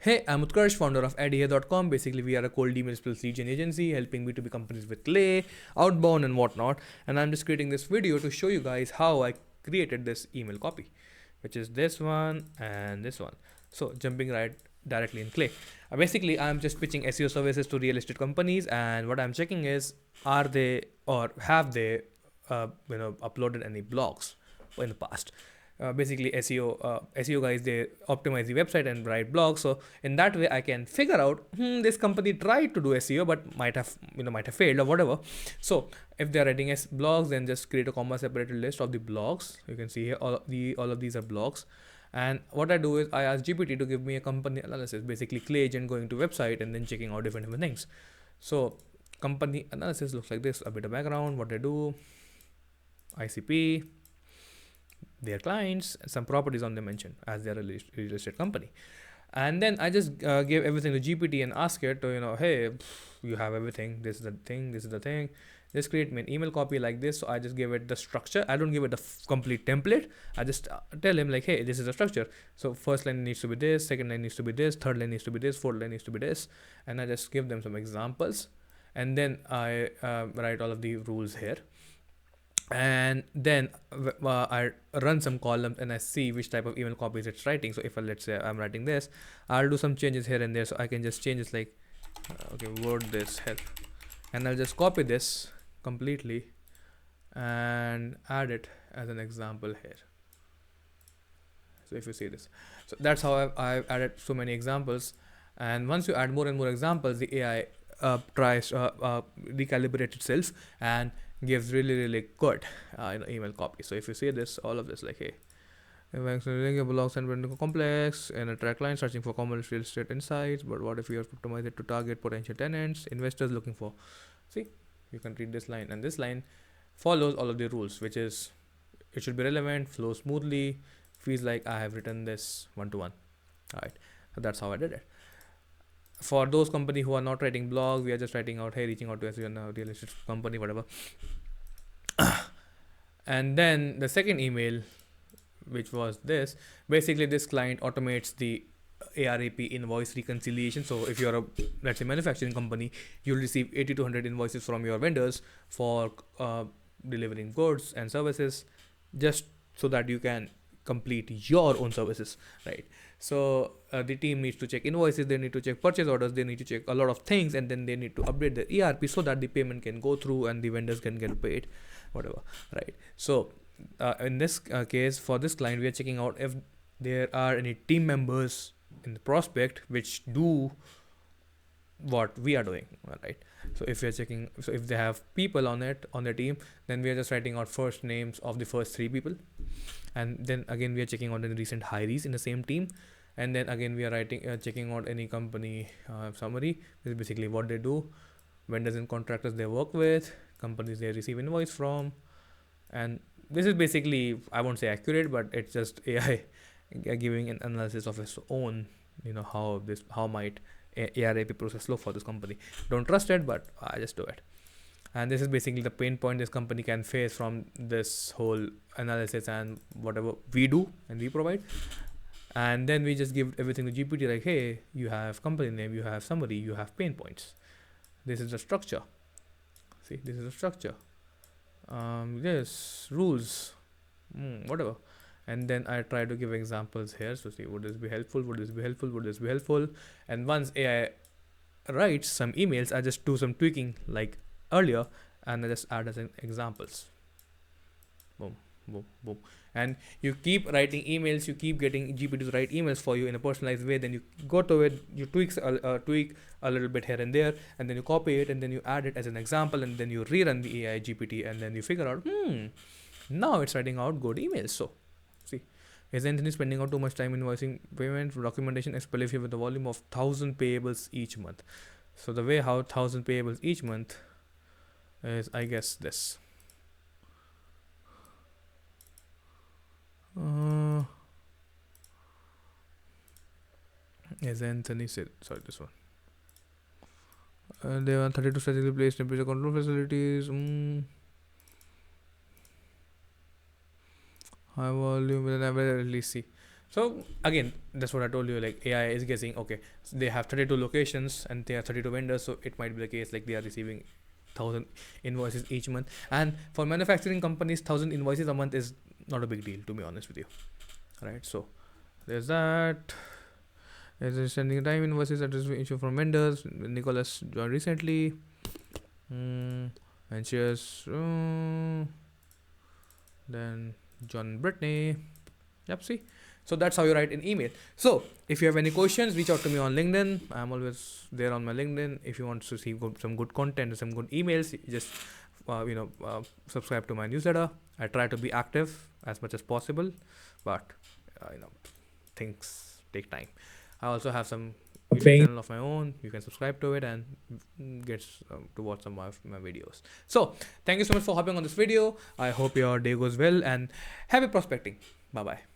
Hey, I'm Utkarsh, founder of adhere.com. Basically, we are a cold email plus lead gen agency helping B2B companies with clay, outbound, and whatnot. And I'm just creating this video to show you guys how I created this email copy, which is this one and this one. So, jumping right directly in clay. Basically, I'm just pitching SEO services to real estate companies, and what I'm checking is are they or have they uploaded any blogs in the past. Basically SEO guys, they optimize the website and write blogs, so in that way I can figure out this company tried to do SEO but might have failed or whatever. So if they're writing blogs, then just create a comma separated list of the blogs. You can see here all of these are blogs. And what I do is I ask GPT to give me a company analysis, basically clay agent going to website and then checking out different things. So company analysis looks like this: a bit of background, what they do, ICP, their clients, some properties on them mentioned as their real estate company. And then I just gave everything to GPT and ask it to, hey, you have everything. This is the thing. This is the thing. Just create me an email copy like this. So I just give it the structure. I don't give it the complete template. I just tell him like, hey, this is the structure. So first line needs to be this, second line needs to be this, third line needs to be this, fourth line needs to be this. And I just give them some examples. And then I write all of the rules here. And then I run some columns and I see which type of email copies it's writing. So if let's say I'm writing this, I'll do some changes here and there. So I can just change this like, okay, word this help, and I'll just copy this completely and add it as an example here. So if you see this, so that's how I've added so many examples. And once you add more and more examples, the AI tries recalibrate itself and gives really good email copy. So if you see this, all of this, like, hey, blogs and complex and attract clients searching for common real estate insights, but what if you have to optimize it to target potential tenants, investors looking for? See, you can read this line, and this line follows all of the rules, which is it should be relevant, flow smoothly, feels like I have written this one-to-one. All right, so that's how I did it. For those companies who are not writing blogs, we are just writing out, hey, reaching out to a real estate company, whatever. And then the second email, which was this, basically this client automates the ARAP invoice reconciliation. So if you're a, let's say, manufacturing company, you'll receive 80 to 100 invoices from your vendors for delivering goods and services, just so that you can complete your own services, right? So the team needs to check invoices, they need to check purchase orders, they need to check a lot of things, and then they need to update the ERP so that the payment can go through and the vendors can get paid, whatever, right? So in this case, for this client, we are checking out if there are any team members in the prospect which do what we are doing, right? So if we are checking, so if they have people on their team, then we are just writing out first names of the first 3 people, and then again we are checking out any recent hires in the same team, and then again we are writing checking out any company summary. This is basically what they do, vendors and contractors they work with, companies they receive invoice from, and this is basically, I won't say accurate, but it's just AI giving an analysis of its own, how might ARAP process flow for this company. Don't trust it, but I just do it. And this is basically the pain point this company can face from this whole analysis and whatever we do and we provide. And then we just give everything to GPT, like, hey, you have company name, you have summary, you have pain points. This is the structure. See, this is the structure. Yes, rules, whatever. And then I try to give examples here. So see, would this be helpful? Would this be helpful? Would this be helpful? And once AI writes some emails, I just do some tweaking like earlier, and I just add as examples. Boom, boom, boom. And you keep writing emails, you keep getting GPT to write emails for you in a personalized way. Then you go to it, you tweak a little bit here and there, and then you copy it, and then you add it as an example, and then you rerun the AI GPT, and then you figure out, now it's writing out good emails. So see, is Anthony spending out too much time invoicing payment documentation, especially with the volume of 1,000 payables each month? So the way how 1,000 payables each month is, I guess, this. As Anthony said, sorry, this one. They are 32 strategically placed temperature control facilities. High volume, will never really see. So again, that's what I told you. Like AI is guessing. Okay, so they have 32 locations and they are 32 vendors, so it might be the case like they are receiving 1,000 invoices each month. And for manufacturing companies, 1,000 invoices a month is not a big deal, to be honest with you. Right. So there's that. There's sending time invoices that is issue from vendors. Nicholas joined recently. And cheers. Then John and Brittany. Yep, see. So that's how you write an email. So if you have any questions, reach out to me on LinkedIn. I'm always there on my LinkedIn. If you want to see some good content, some good emails, just subscribe to my newsletter. I try to be active as much as possible, but things take time. I also have some YouTube channel of my own. You can subscribe to it and get to watch some of my videos. So thank you so much for hopping on this video. I hope your day goes well and happy prospecting. Bye bye.